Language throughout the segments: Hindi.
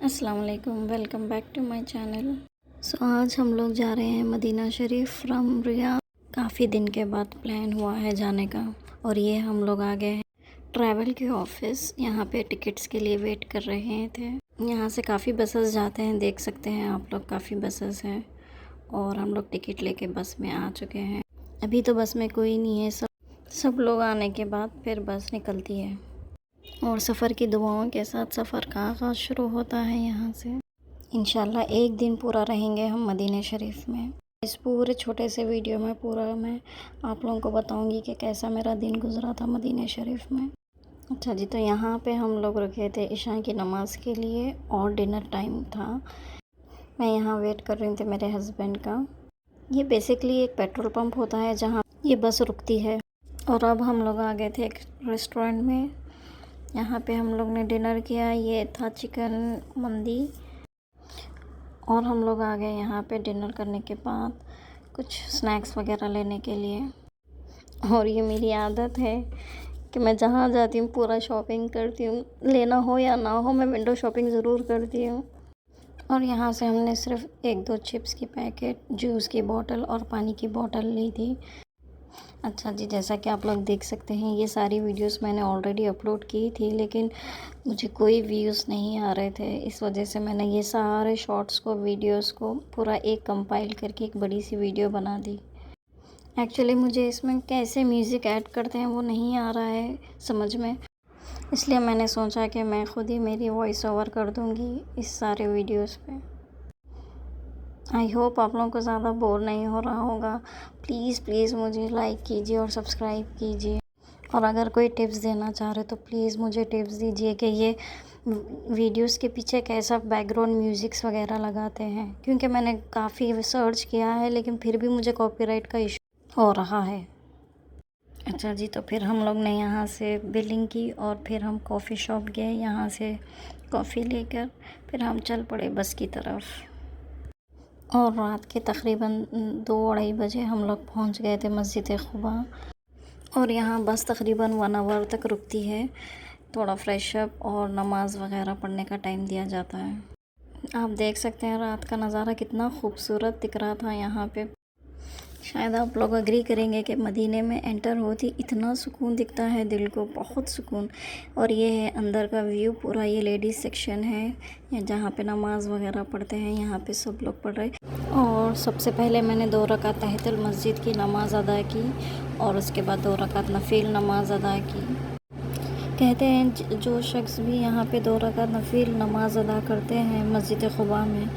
अस्सलाम वालेकुम, welcome back to my channel. आज हम लोग जा रहे हैं मदीना शरीफ फ्रॉम रियाद। काफ़ी दिन के बाद प्लान हुआ है जाने का और ये हम लोग आ गए हैं ट्रैवल के ऑफिस। यहाँ पे टिकट्स के लिए वेट कर रहे थे। यहाँ से काफ़ी बसेस जाते हैं, देख सकते हैं आप लोग, काफ़ी बसेस हैं और हम लोग टिकट लेके बस में आ चुके हैं। अभी तो बस में कोई नहीं है, सब लोग आने के बाद फिर बस निकलती है और सफ़र की दुआओं के साथ सफ़र का आगाज़ शुरू होता है यहाँ से। इंशाल्लाह एक दिन पूरा रहेंगे हम मदीना शरीफ में। इस पूरे छोटे से वीडियो में पूरा मैं आप लोगों को बताऊंगी कि कैसा मेरा दिन गुजरा था मदीना शरीफ में। अच्छा जी, तो यहाँ पे हम लोग रुके थे इशा की नमाज़ के लिए और डिनर टाइम था। मैं यहाँ वेट कर रही थी मेरे हस्बैंड का। ये बेसिकली एक पेट्रोल पंप होता है जहाँ ये बस रुकती है। और अब हम लोग आ गए थे एक रेस्टोरेंट में। यहाँ पे हम लोग ने डिनर किया, ये था चिकन मंदी। और हम लोग आ गए यहाँ पे डिनर करने के बाद कुछ स्नैक्स वगैरह लेने के लिए। और ये मेरी आदत है कि मैं जहाँ जाती हूँ पूरा शॉपिंग करती हूँ, लेना हो या ना हो मैं विंडो शॉपिंग ज़रूर करती हूँ। और यहाँ से हमने सिर्फ 1-2 चिप्स की पैकेट, जूस की बोतल और पानी की बोतल ली थी। अच्छा जी, जैसा कि आप लोग देख सकते हैं ये सारी वीडियोस मैंने ऑलरेडी अपलोड की थी, लेकिन मुझे कोई व्यूज़ नहीं आ रहे थे। इस वजह से मैंने ये सारे शॉर्ट्स को, वीडियोस को पूरा एक कंपाइल करके एक बड़ी सी वीडियो बना दी। एक्चुअली मुझे इसमें कैसे म्यूज़िक ऐड करते हैं वो नहीं आ रहा है समझ में, इसलिए मैंने सोचा कि मैं ख़ुद ही मेरी वॉइस ओवर कर दूँगी इस सारे वीडियोज़ पे। आई होप आप लोगों को ज़्यादा बोर नहीं हो रहा होगा। प्लीज़ मुझे लाइक कीजिए और सब्सक्राइब कीजिए। और अगर कोई टिप्स देना चाह रहे तो प्लीज़ मुझे टिप्स दीजिए कि ये वीडियोस के पीछे कैसा बैकग्राउंड म्यूज़िक्स वगैरह लगाते हैं, क्योंकि मैंने काफ़ी सर्च किया है लेकिन फिर भी मुझे कॉपीराइट का इशू हो रहा है। अच्छा जी, तो फिर हम लोग ने यहाँ से बिलिंग की और फिर हम कॉफ़ी शॉप गए। यहाँ से कॉफ़ी लेकर फिर हम चल पड़े बस की तरफ। और रात के तकरीबन 2-2:30 बजे हम लोग पहुंच गए थे मस्जिद क़ुबा। और यहाँ बस तकरीबन 1 आवर तक रुकती है। थोड़ा फ्रेश अप और नमाज़ वगैरह पढ़ने का टाइम दिया जाता है। आप देख सकते हैं रात का नज़ारा कितना खूबसूरत दिख रहा था यहाँ पे। शायद आप लोग एग्री करेंगे कि मदीने में एंटर होती इतना सुकून दिखता है दिल को, बहुत सुकून। और ये है अंदर का व्यू पूरा। ये लेडीज़ सेक्शन है जहाँ पे नमाज़ वगैरह पढ़ते हैं। यहाँ पे सब लोग पढ़ रहे। और सबसे पहले मैंने 2 रकात तहियतुल मस्जिद की नमाज़ अदा की और उसके बाद 2 रकात नफिल नमाज़ अदा की। कहते हैं जो शख्स भी यहाँ पे 2 रकात नफिल नमाज़ अदा करते हैं मस्जिद क़ुबा में,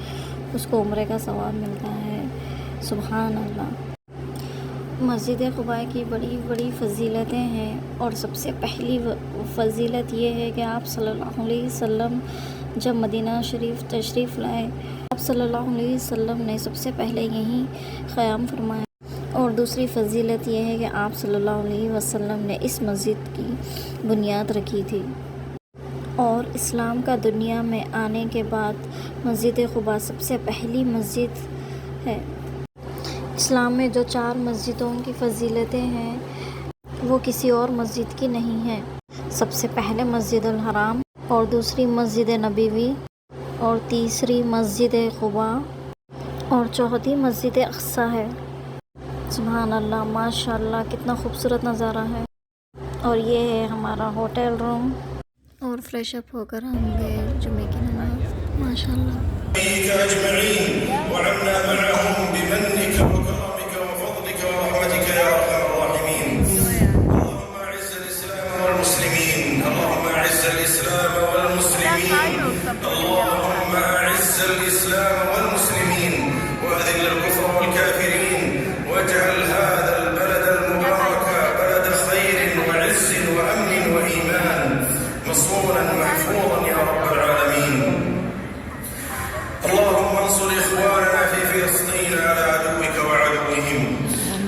उसको उम्रे का सवाब मिलता है। सुभान अल्लाह। मस्जिद क़ुबा की बड़ी बड़ी फ़जीलतें हैं और सबसे पहली फ़जीलत ये है कि आप सल्लल्लाहु अलैहि वसल्लम जब मदीना शरीफ तशरीफ़ लाए, आप सल्लल्लाहु अलैहि वसल्लम ने सबसे पहले यहीं क़याम फरमाया। और दूसरी फ़जीलत ये है कि आप सल्लल्लाहु अलैहि वसल्लम ने इस मस्जिद की बुनियाद रखी थी। और इस्लाम का दुनिया में आने के बाद मस्जिद क़ुबा सबसे पहली मस्जिद है। इस्लाम में जो 4 मस्जिदों की फ़जीलतें हैं वो किसी और मस्जिद की नहीं है। सबसे पहले मस्जिदुल हराम और दूसरी मस्जिद नबवी और तीसरी मस्जिद क़ुबा और चौथी मस्जिद अक़सा है। सुभान अल्लाह, माशाअल्लाह, कितना खूबसूरत नज़ारा है। और ये है हमारा होटल रूम। और फ्रेश अप होकर हम गए जुमे की नमाज़। माशाअल्लाह।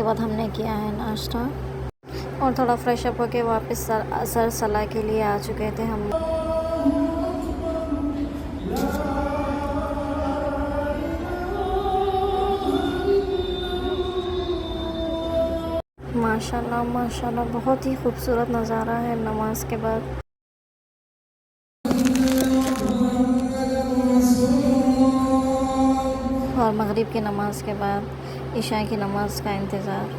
उसके बाद हमने किया है नाश्ता और थोड़ा फ्रेश अप होके वापस असर सलाह के लिए आ चुके थे हम। माशाल्लाह माशाल्लाह बहुत ही खूबसूरत नज़ारा है नमाज के बाद। और मगरिब की नमाज के बाद इशा की नमाज का इंतज़ार।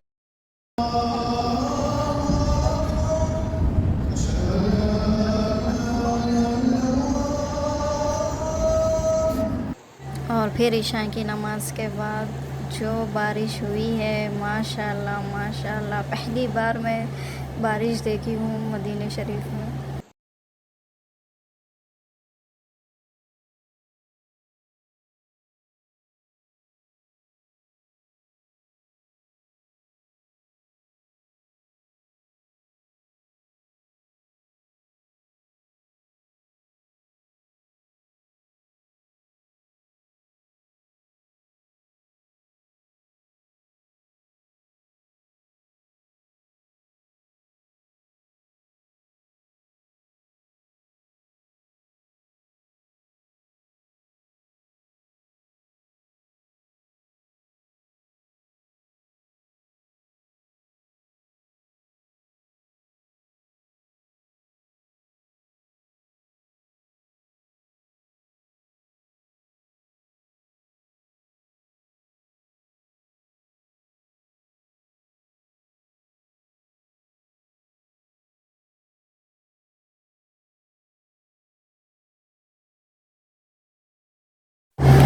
और फिर इशा की नमाज के बाद जो बारिश हुई है माशाल्लाह माशाल्लाह, पहली बार मैं बारिश देखी हूँ मदीना शरीफ में।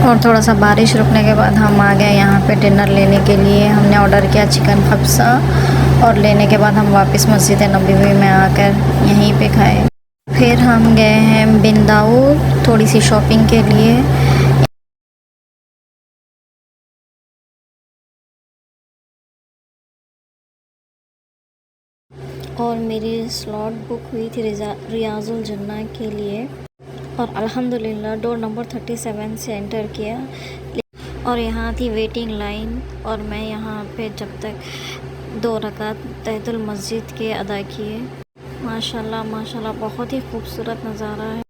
और थोड़ा सा बारिश रुकने के बाद हम आ गए यहाँ पे डिनर लेने के लिए। हमने ऑर्डर किया चिकन खब्सा और लेने के बाद हम वापस मस्जिद नबवी में आकर यहीं पे खाए। फिर हम गए हैं बिन दाऊद थोड़ी सी शॉपिंग के लिए। और मेरी स्लॉट बुक हुई थी रियाजुल जन्ना के लिए और अल्हम्दुलिल्लाह डोर नंबर 37 से एंटर किया और यहाँ थी वेटिंग लाइन। और मैं यहाँ पे जब तक 2 रकात तहतुल मस्जिद के अदा किए। माशाल्लाह माशाल्लाह बहुत ही खूबसूरत नज़ारा है।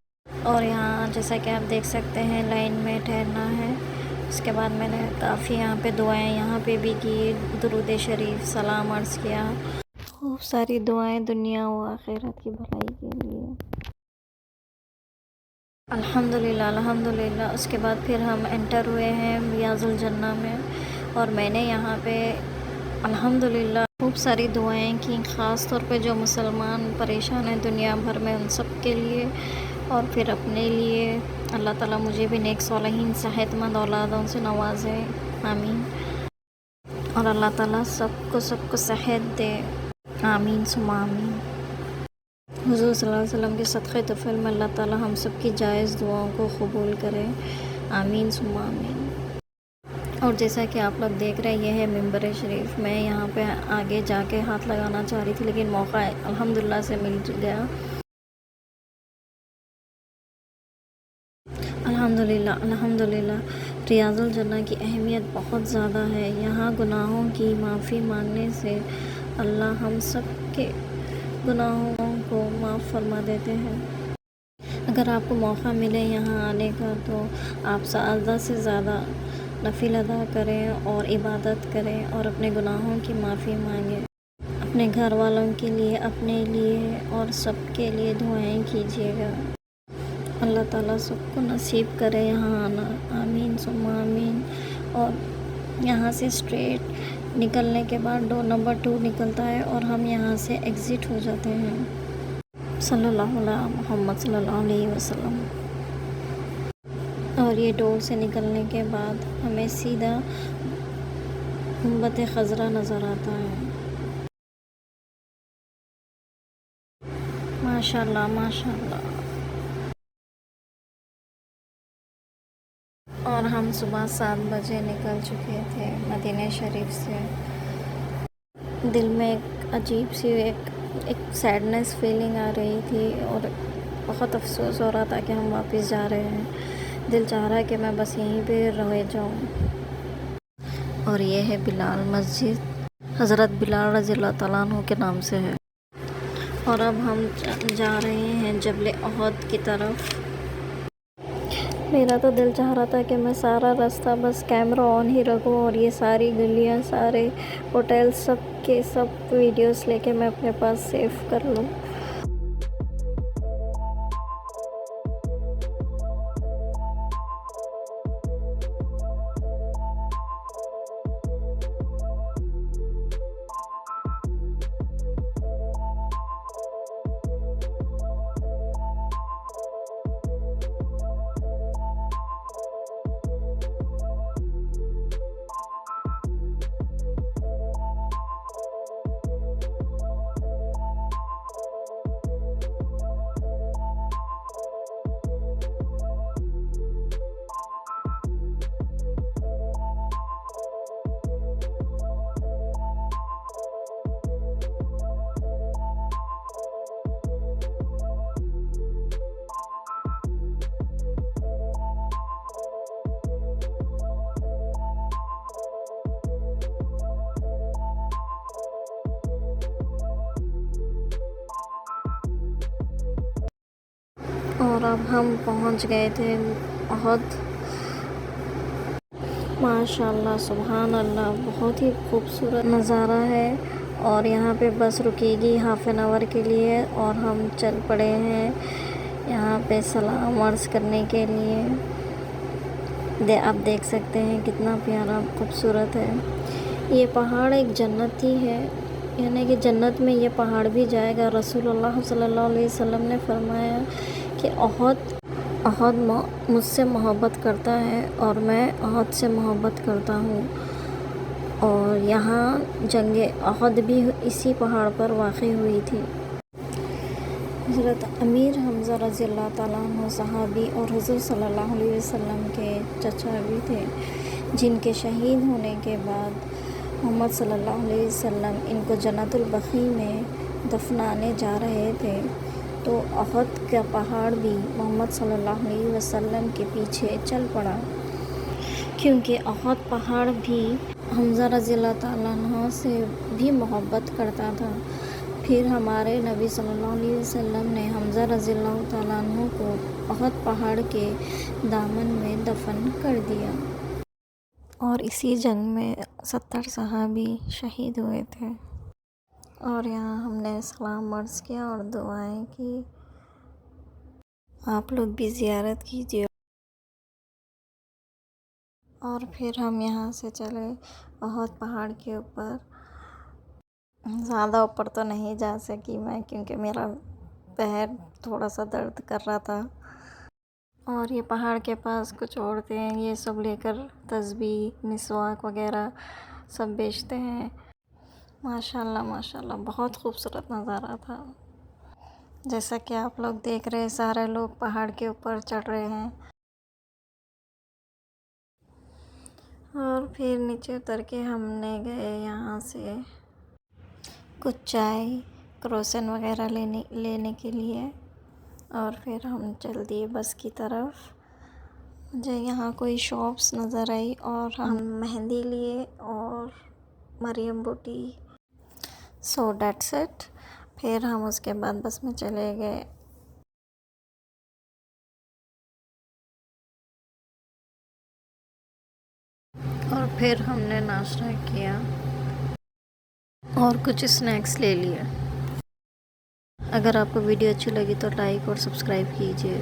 और यहाँ जैसा कि आप देख सकते हैं लाइन में ठहरना है। उसके बाद मैंने काफ़ी यहाँ पे दुआएं यहाँ पे भी की, दुरूद शरीफ सलाम अर्ज़ किया। खूब सारी दुआएं दुनिया व आखिरत की भलाई के लिए। अल्हम्दुलिल्लाह अल्हम्दुलिल्लाह। उसके बाद फिर हम एंटर हुए हैं रियाजुल जन्ना में और मैंने यहाँ पे अल्हम्दुलिल्लाह खूब सारी दुआएं की, ख़ास तौर पे जो मुसलमान परेशान हैं दुनिया भर में उन सब के लिए और फिर अपने लिए। अल्लाह ताला मुझे भी नेक सालिहीन सेहतमंद औलादों से नवाजे, आमीन। और अल्लाह ताला सबको सेहत दे, आमीन सुम्मा आमीन। हुज़ूर सल्लल्लाहु अलैहि वसल्लम के सदक़े तफ़ल में अल्लाह ताला हम सब की जायज़ दुआओं को कबूल करे, आमीन सुम्मा आमीन। और जैसा कि आप लोग देख रहे हैं, ये है मिंबर शरीफ। मैं यहाँ पे आगे जाके हाथ लगाना चाह रही थी लेकिन मौका अल्हम्दुलिल्लाह से मिल गया। अल्हम्दुलिल्लाह अल्हम्दुलिल्लाह। रियाजुल जन्ना की अहमियत बहुत ज़्यादा है। यहाँ गुनाहों की माफ़ी मांगने से अल्लाह हम सब के गुनाहों को माफ़ फरमा देते हैं। अगर आपको मौका मिले यहाँ आने का तो आप ज़्यादा से ज़्यादा नफिल अदा करें और इबादत करें और अपने गुनाहों की माफ़ी मांगें। अपने घर वालों के लिए, अपने लिए और सब के लिए दुआएं कीजिएगा। अल्लाह ताला सबको नसीब करे यहाँ आना, आमीन सुम्मा आमीन। और यहाँ से स्ट्रेट निकलने के बाद डोर नंबर 2 निकलता है और हम यहाँ से एग्ज़िट हो जाते हैं। सल्लल्लाहु अला मुहम्मद सल्लल्लाहु अलैहि वसल्लम। और ये डोर से निकलने के बाद हमें सीधा गुंबद खज़रा नज़र आता है। माशाल्लाह माशाल्लाह। और हम सुबह 7 बजे निकल चुके थे मदीना शरीफ से। दिल में एक अजीब सी एक सैडनेस फीलिंग आ रही थी और बहुत अफसोस हो रहा था कि हम वापस जा रहे हैं। दिल चाह रहा है कि मैं बस यहीं पे रह जाऊं। और ये है बिलाल मस्जिद हज़रत बिलाल रज़ियल्लाहु तआला अन्हु के नाम से है। और अब हम जा रहे हैं जबल उहद की तरफ। मेरा तो दिल चाह रहा था कि मैं सारा रास्ता बस कैमरा ऑन ही रखूं और ये सारी गलियां, सारे होटल, सब के सब वीडियोस लेके मैं अपने पास सेव कर लूं। और अब हम पहुंच गए थे उहद। माशाल्लाह, सुभान अल्लाह, बहुत ही खूबसूरत नज़ारा है। और यहाँ पे बस रुकेगी हाफ़ एन आवर के लिए और हम चल पड़े हैं यहाँ पे सलाम अर्ज़ करने के लिए। आप देख सकते हैं कितना प्यारा खूबसूरत है। ये पहाड़ एक जन्नत ही है, यानी कि जन्नत में ये पहाड़ भी जाएगा। रसूलुल्लाह सल्लल्लाहु अलैहि वसल्लम ने फरमाया कि उहद मुझसे मोहब्बत करता है और मैं उहद से मोहब्बत करता हूँ। और यहाँ जंगे उहद भी इसी पहाड़ पर वाक़ई हुई थी। हज़रत अमीर हमज़ा रज़ियल्लाहु तआला अन्हु सहाबी और हुज़ूर सल्लल्लाहु अलैहि वसल्लम के चचा भी थे, जिनके शहीद होने के बाद मोहम्मद सल्लल्लाहु अलैहि वसल्लम इनको जन्नतुल बक़ी में दफनाने जा रहे थे। तो उहद का पहाड़ भी मोहम्मद सल्लल्लाहु अलैहि वसल्लम के पीछे चल पड़ा, क्योंकि उहद पहाड़ भी हमज़ा रज़ियल्लाहु तआला अन्हु से भी मोहब्बत करता था। फिर हमारे नबी सल्लल्लाहु अलैहि वसल्लम ने हमज़ा रज़ियल्लाहु तआला अन्हु को उहद पहाड़ के दामन में दफन कर दिया। और इसी जंग में 70 सहाबी शहीद हुए थे। और यहाँ हमने सलाम अर्ज़ किया और दुआएं की। आप लोग भी ज़ियारत कीजिए। और फिर हम यहाँ से चले उहद पहाड़ के ऊपर। ज़्यादा ऊपर तो नहीं जा सकी मैं, क्योंकि मेरा पैर थोड़ा सा दर्द कर रहा था। और ये पहाड़ के पास कुछ औरतें हैं, ये सब लेकर तस्बीह, मिसवाक वगैरह सब बेचते हैं। माशाल्लाह माशाल्लाह, बहुत खूबसूरत नज़ारा था। जैसा कि आप लोग देख रहे हैं, सारे लोग पहाड़ के ऊपर चढ़ रहे हैं। और फिर नीचे उतर के हमने गए यहाँ से कुछ चाय, क्रोसन वगैरह लेने के लिए। और फिर हम चल दिए बस की तरफ। मुझे यहाँ कोई शॉप्स नज़र आई और हम मेहंदी लिए और मरियम बूटी। So that's it. फिर हम उसके बाद बस में चले गए। और फिर हमने नाश्ता किया और कुछ स्नैक्स ले लिए। अगर आपको वीडियो अच्छी लगी तो लाइक और सब्सक्राइब कीजिए।